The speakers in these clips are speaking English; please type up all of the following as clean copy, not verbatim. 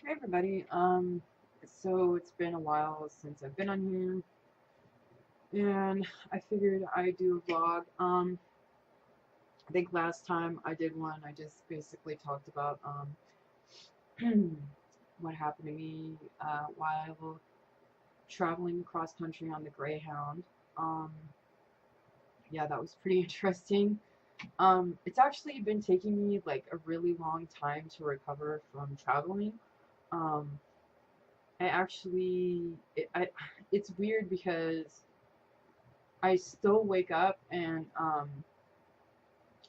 Hey everybody, so it's been a while since I've been on here, and I figured I'd do a vlog. I think last time I did one, I just basically talked about, what happened to me, while traveling across country on the Greyhound. Um, yeah, that was pretty interesting. It's actually been taking me, like, a really long time to recover from traveling. Um, I actually, it's weird because I still wake up and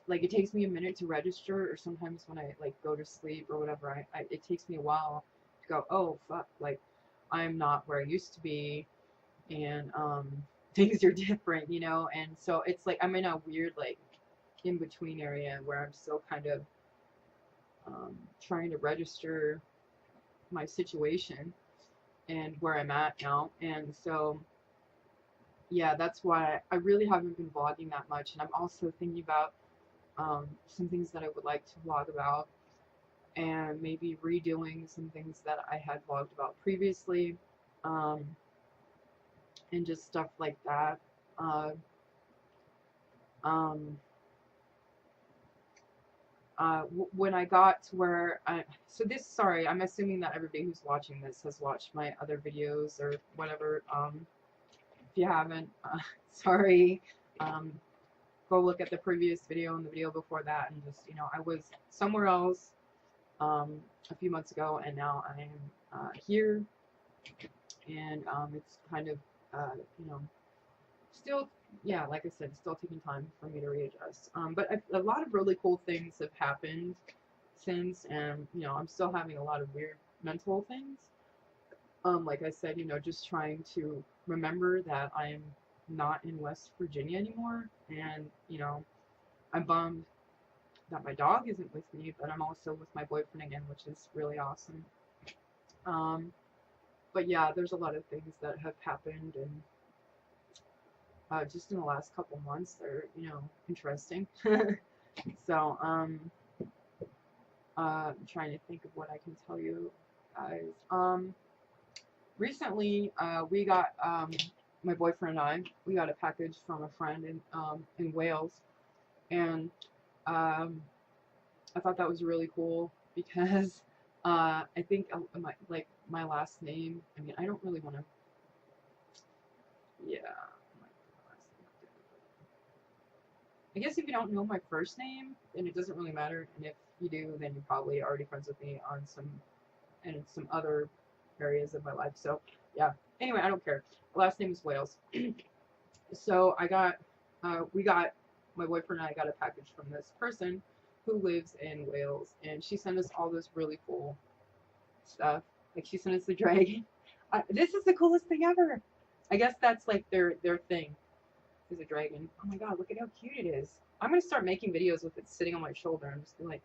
like it takes me a minute to register, or sometimes when I like go to sleep or whatever, it takes me a while to go, oh fuck, like I'm not where I used to be, and things are different, and so it's like I'm in a weird like in between area where I'm still kind of trying to register my situation and where I'm at now, and so yeah, that's why I really haven't been vlogging that much, and I'm also thinking about some things that I would like to vlog about, and maybe redoing some things that I had vlogged about previously, um, and just stuff like that. Uh, um, when I got to where sorry, I'm assuming that everybody who's watching this has watched my other videos or whatever. If you haven't, sorry. Um, go look at the previous video and the video before that, and just, I was somewhere else a few months ago, and now I am here, and it's kind of, you know, still, yeah, like I said, still taking time for me to readjust. But a lot of really cool things have happened since, and, I'm still having a lot of weird mental things. Like I said, just trying to remember that I'm not in West Virginia anymore, and, I'm bummed that my dog isn't with me, but I'm also with my boyfriend again, which is really awesome. But yeah, there's a lot of things that have happened, and just in the last couple months, they're, interesting. So, I'm trying to think of what I can tell you guys. Recently, we got, my boyfriend and we got a package from a friend in Wales, and um, I thought that was really cool because I think my last name. I mean, I don't really want to. Yeah. I guess if you don't know my first name, then it doesn't really matter, and if you do, then you're probably already friends with me on some other areas of my life. So yeah. Anyway, I don't care. My last name is Wales. So we got, my boyfriend and I got a package from this person who lives in Wales, and she sent us all this really cool stuff. Like she sent us the dragon. This is the coolest thing ever. I guess that's like their thing is a dragon. Oh my god, look at how cute it is. I'm gonna start making videos with it sitting on my shoulder. I'm just like,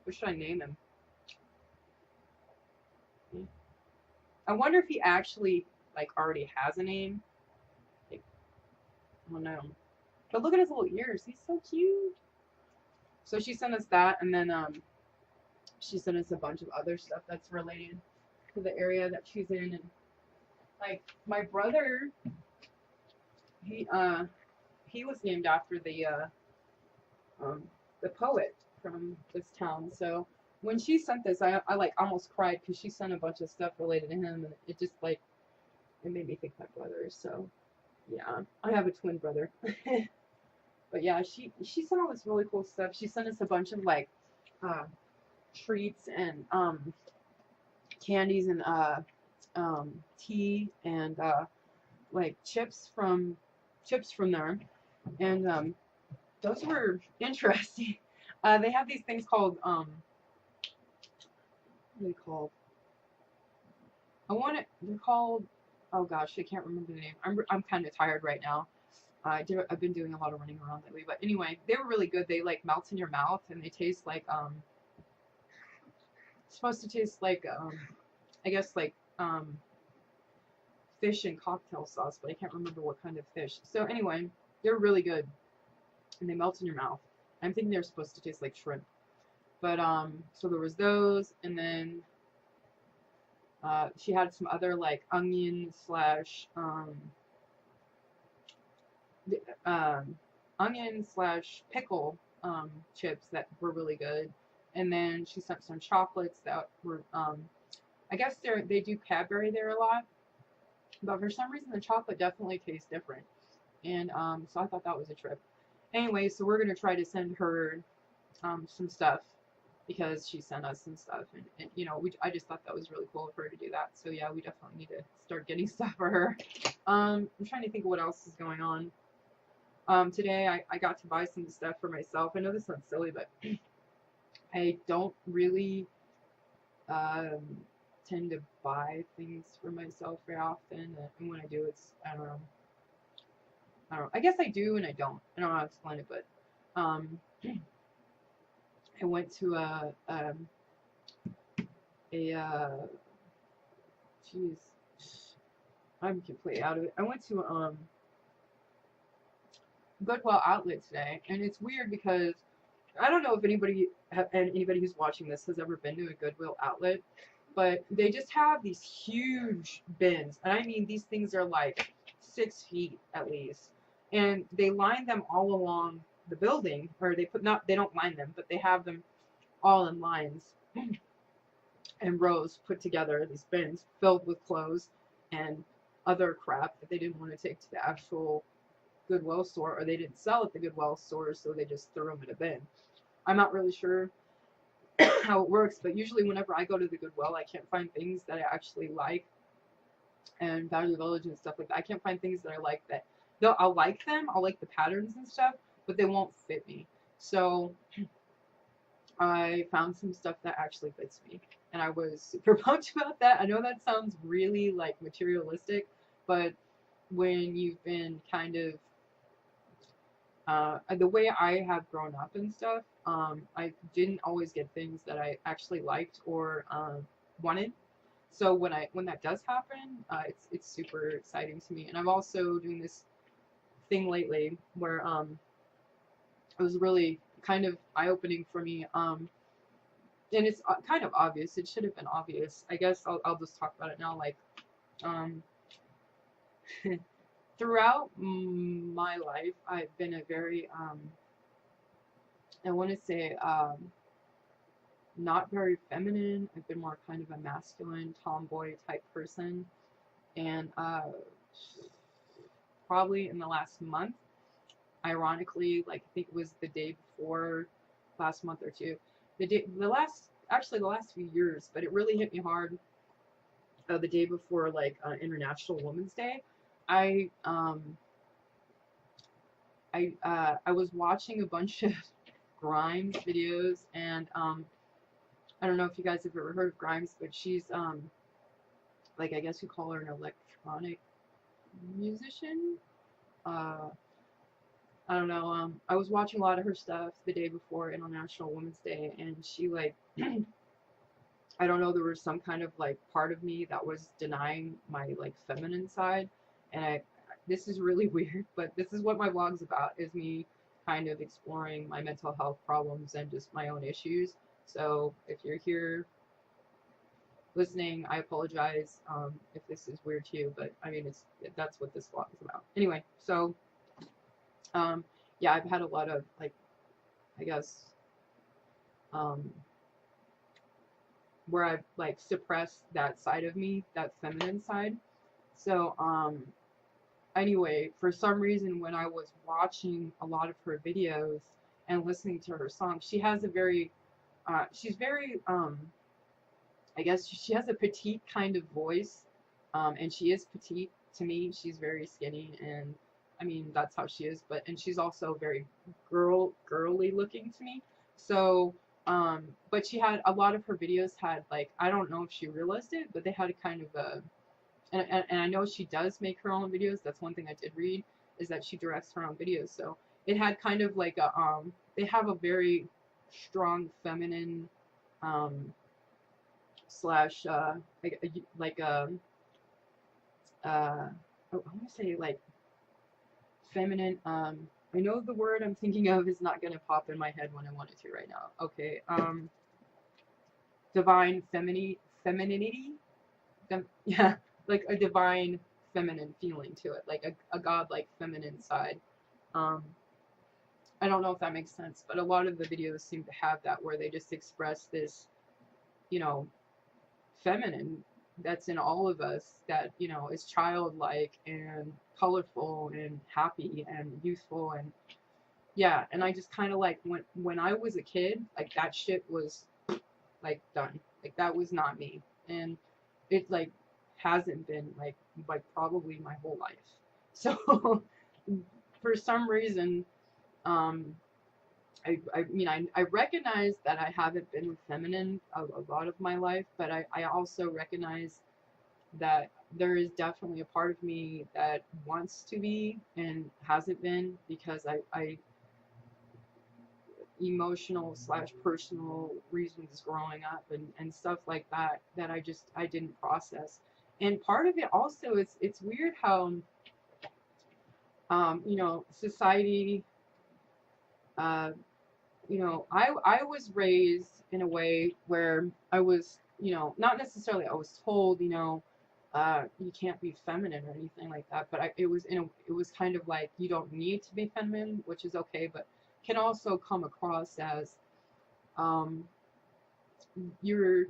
what should I name him? I wonder if he actually like already has a name. Like, I don't know. But look at his little ears. He's so cute. So she sent us that, and then she sent us a bunch of other stuff that's related to the area that she's in, and like my brother, he he was named after um the poet from this town. So when she sent this, I like almost cried because she sent a bunch of stuff related to him, and it just like it made me think my brother. So yeah, I have a twin brother. But yeah, she sent all this really cool stuff. She sent us a bunch of like uh, treats and candies and tea and like chips from there, and those were interesting. They have these things called what are they called? They're called, oh gosh, I can't remember the name. I'm kind of tired right now. I've been doing a lot of running around lately, but anyway, they were really good. They like melt in your mouth, and they taste like supposed to taste like I guess like fish and cocktail sauce, but I can't remember what kind of fish. So anyway, they're really good, and they melt in your mouth. I'm thinking they're supposed to taste like shrimp, but so there was those, and then She had some other like onion slash onion slash pickle chips that were really good. And then she sent some chocolates that were I guess they do Cadbury there a lot, but for some reason the chocolate definitely tastes different. And so I thought that was a trip. Anyway, so we're gonna try to send her some stuff because she sent us some stuff, and you know, I just thought that was really cool of her to do that. So yeah, we definitely need to start getting stuff for her. I'm trying to think of what else is going on. Today I got to buy some stuff for myself. I know this sounds silly, but I don't really tend to buy things for myself very often, and when I do, it's I don't know. I guess I do and I don't. I don't know how to explain it, but I went to jeez, I'm completely out of it. I went to Goodwill outlet today, and it's weird because I don't know if anybody who's watching this has ever been to a Goodwill outlet, but they just have these huge bins, and I mean these things are like 6 feet at least, and they line them all along the building, or they don't line them, but they have them all in lines and rows put together, these bins filled with clothes and other crap that they didn't want to take to the actual Goodwill store, or they didn't sell at the Goodwill store, so they just threw them in a bin. I'm not really sure how it works, but usually whenever I go to the Goodwill, I can't find things that I actually like, and Value Village and stuff like that. I can't find things that I like that, though I'll like them, I'll like the patterns and stuff, but they won't fit me. So I found some stuff that actually fits me, and I was super pumped about that. I know that sounds really like materialistic, but when you've been kind of the way I have grown up and stuff, I didn't always get things that I actually liked or wanted. So when that does happen, it's super exciting to me. And I'm also doing this thing lately where it was really kind of eye-opening for me. And it's kind of obvious. It should have been obvious. I guess I'll just talk about it now. Like, throughout my life, I've been a very, I want to say, not very feminine. I've been more kind of a masculine, tomboy type person. And probably in the last month, ironically, like I think it was the day before, last month or two, the last few years, but it really hit me hard. The day before, like International Women's Day, I was watching a bunch of Grimes videos, and I don't know if you guys have ever heard of Grimes, but she's like I guess you call her an electronic musician. I don't know. I was watching a lot of her stuff the day before International Women's Day, and she like I don't know, there was some kind of like part of me that was denying my like feminine side, and this is really weird, but this is what my vlog's about, is me kind of exploring my mental health problems and just my own issues. So if you're here listening, I apologize if this is weird to you, but I mean that's what this vlog is about. Anyway, so yeah, I've had a lot of like I guess where I've like suppressed that side of me, that feminine side. So anyway, for some reason when I was watching a lot of her videos and listening to her songs, she has a very she's very I guess she has a petite kind of voice, and she is petite to me. She's very skinny, and I mean that's how she is, and she's also very girly looking to me. So but she had a lot of her videos had like, I don't know if she realized it, but they had a kind of a and I know she does make her own videos. That's one thing I did read, is that she directs her own videos. So it had kind of like a they have a very strong feminine slash like I want to say like feminine. I know the word I'm thinking of is not gonna pop in my head when I want it to right now. Okay. Divine femininity. yeah, like a divine feminine feeling to it, like a godlike feminine side. Um, I don't know if that makes sense, but a lot of the videos seem to have that where they just express this, you know, feminine that's in all of us that, you know, is childlike and colorful and happy and youthful and yeah, and I just kind of like when I was a kid, like that shit was like done. Like that was not me. And it like hasn't been like probably my whole life. So for some reason, um I mean, I recognize that I haven't been feminine a lot of my life, but I also recognize that there is definitely a part of me that wants to be and hasn't been because I emotional slash personal reasons growing up and stuff like that that I didn't process. And part of it also is it's weird how you know, society uh, you know, I was raised in a way where I was, you know, not necessarily I was told, you know, you can't be feminine or anything like that, but it was it was kind of like you don't need to be feminine, which is okay, but can also come across as um, you're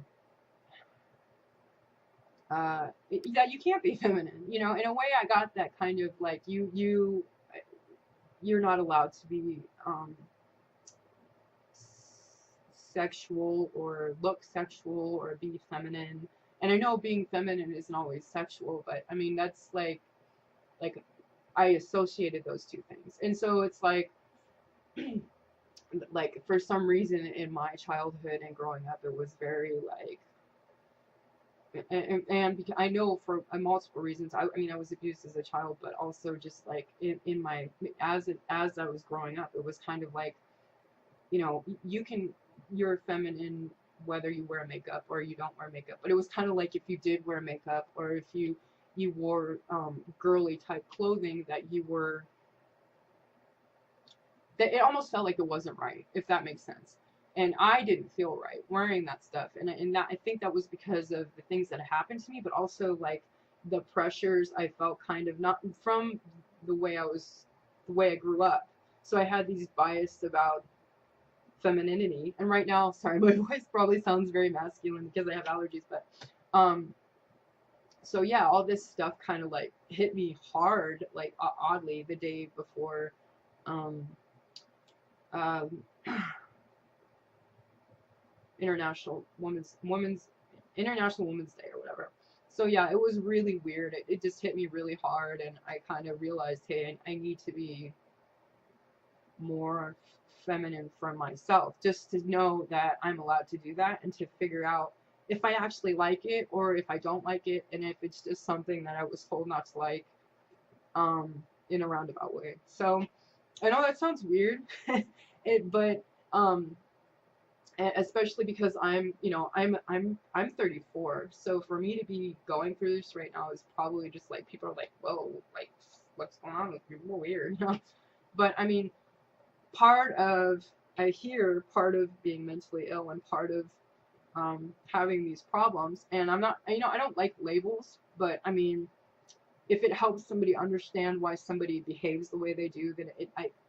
that you can't be feminine. You know, in a way, I got that kind of like you're not allowed to be sexual or look sexual or be feminine. And I know being feminine isn't always sexual, but I mean that's like I associated those two things. And so it's like for some reason in my childhood and growing up it was very like and because I know for multiple reasons. I mean, I was abused as a child, but also just like in my as I was growing up, it was kind of like, you know, you're feminine whether you wear makeup or you don't wear makeup. But it was kind of like if you did wear makeup or if you wore girly type clothing that you were that it almost felt like it wasn't right, if that makes sense. And I didn't feel right wearing that stuff, and that I think that was because of the things that happened to me, but also like the pressures I felt kind of not from the way the way I grew up. So I had these bias about femininity, and right now, sorry, my voice probably sounds very masculine because I have allergies, but um, so yeah, all this stuff kind of like hit me hard, like oddly, the day before um, um, Women's International Women's Day or whatever. So yeah, it was really weird. It just hit me really hard, and I kind of realized, hey, I need to be more feminine for myself, just to know that I'm allowed to do that, and to figure out if I actually like it or if I don't like it, and if it's just something that I was told not to like, in a roundabout way. So I know that sounds weird, but especially because I'm, you know, I'm 34, so for me to be going through this right now is probably just like people are like, whoa, like what's going on with you? You're weird, you know. But I mean, part of I hear part of being mentally ill and part of having these problems, and I'm not, you know, I don't like labels, but I mean, if it helps somebody understand why somebody behaves the way they do, then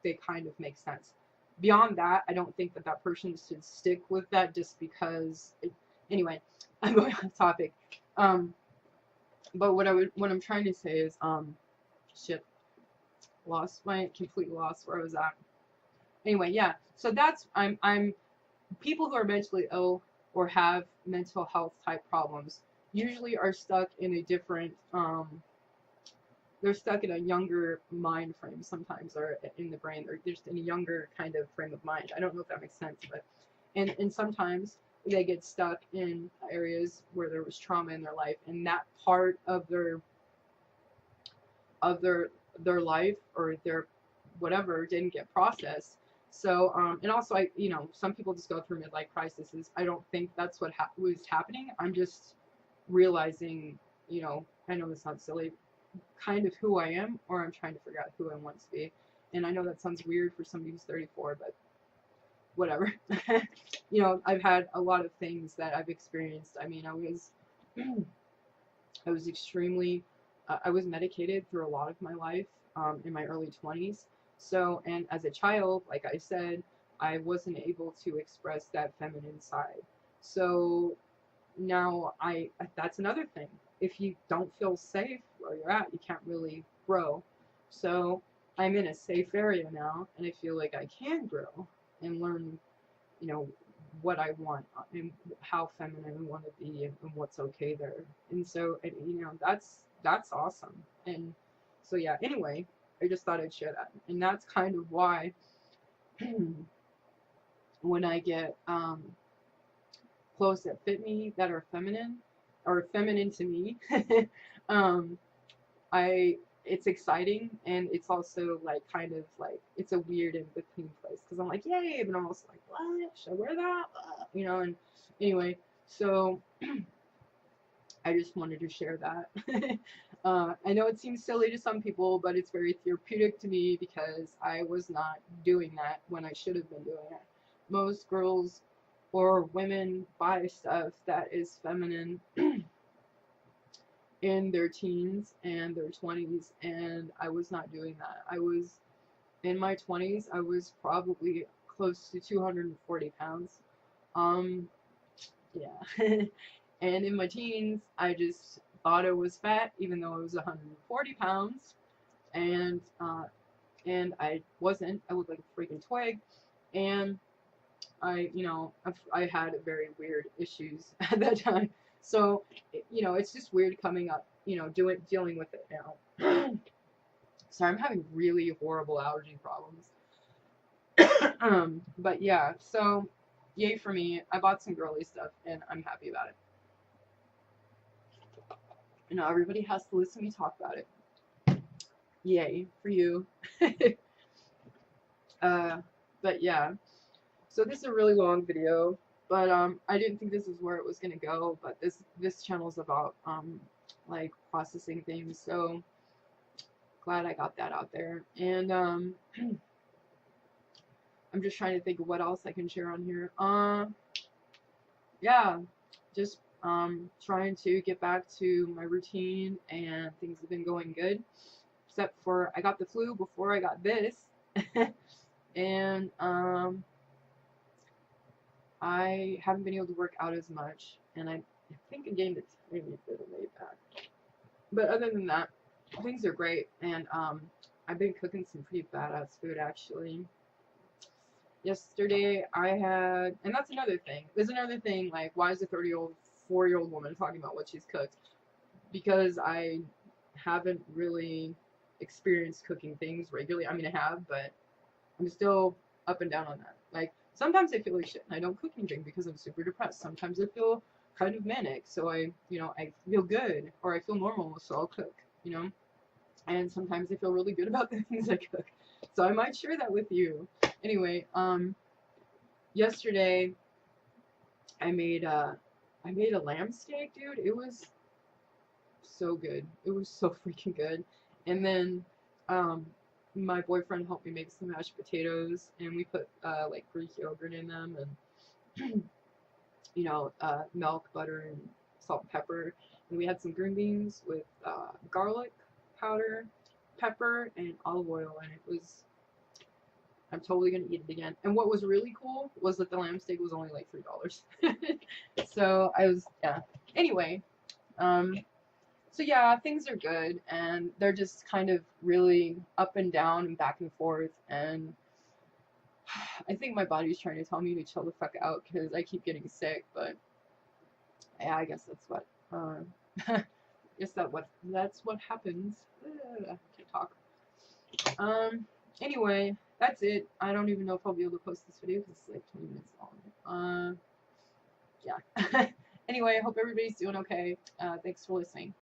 they kind of make sense. Beyond that, I don't think that that person should stick with that just because. Anyway, I'm going off topic. Um, but what I'm trying to say is shit, completely lost where I was at. Anyway, yeah. So that's I'm people who are mentally ill or have mental health type problems usually are stuck in a different they're stuck in a younger mind frame sometimes, or in the brain, or just in a younger kind of frame of mind. I don't know if that makes sense, but and sometimes they get stuck in areas where there was trauma in their life, and that part of of their their life or their whatever didn't get processed. So and also I, you know, some people just go through midlife crises. I don't think that's what was happening. I'm just realizing, you know, I know this sounds silly, kind of who I am, or I'm trying to figure out who I want to be. And I know that sounds weird for somebody who's 34, but whatever. You know, I've had a lot of things that I've experienced. I mean, I was I was extremely, I was medicated through a lot of my life in my early 20s. So, and as a child, like I said, I wasn't able to express that feminine side. So now that's another thing. If you don't feel safe where you're at, you can't really grow. So I'm in a safe area now, and I feel like I can grow and learn, you know, what I want and how feminine I want to be and what's okay there. And so, and, you know, that's awesome. And so yeah. Anyway, I just thought I'd share that, and that's kind of why when I get clothes that fit me that are feminine or feminine to me, um, I it's exciting, and it's also like kind of like it's a weird in between place because I'm like yay, but I'm also like what, should I wear that? You know. And anyway, so I just wanted to share that. I know it seems silly to some people, but it's very therapeutic to me because I was not doing that when I should have been doing it. Most girls or women buy stuff that is feminine in their teens and their 20s, and I was not doing that. I was in my 20s, I was probably close to 240 pounds. Um, yeah. And in my teens, I just thought I was fat, even though I was 140 pounds, and I wasn't. I looked like a freaking twig, and you know, I had very weird issues at that time. So, you know, it's just weird coming up, you know, dealing with it now. So I'm having really horrible allergy problems. But yeah, so yay for me. I bought some girly stuff, and I'm happy about it. You know, everybody has to listen to me talk about it. Yay for you. But yeah, so this is a really long video, but I didn't think this is where it was gonna go. But this channel is about like processing things, so glad I got that out there. And I'm just trying to think of what else I can share on here. Yeah, just trying to get back to my routine, and things have been going good, except for I got the flu before I got this. And I haven't been able to work out as much, and I think I gained a tiny bit of weight back. But other than that, things are great, and I've been cooking some pretty badass food actually. Yesterday I had, and that's another thing. There's another thing, like why is a 4-year-old woman talking about what she's cooked? Because I haven't really experienced cooking things regularly. I mean, I have, but I'm still up and down on that. Like, sometimes I feel like shit and I don't cook anything because I'm super depressed. Sometimes I feel kind of manic, so I feel good, or I feel normal, so I'll cook, you know? And sometimes I feel really good about the things I cook. So I might share that with you. Anyway, yesterday I made a lamb steak, dude. It was so good. It was so freaking good. And then my boyfriend helped me make some mashed potatoes, and we put like Greek yogurt in them, and you know, milk, butter, and salt and pepper. And we had some green beans with garlic powder, pepper, and olive oil, and it was. I'm totally gonna eat it again. And what was really cool was that the lamb steak was only like $3. So I was, yeah. Anyway, so yeah, things are good, and they're just kind of really up and down and back and forth, and I think my body's trying to tell me to chill the fuck out because I keep getting sick. But yeah, I guess that's what that's what happens. I can't talk. Anyway, that's it. I don't even know if I'll be able to post this video because it's like 20 minutes long. Yeah. Anyway, I hope everybody's doing okay. Thanks for listening.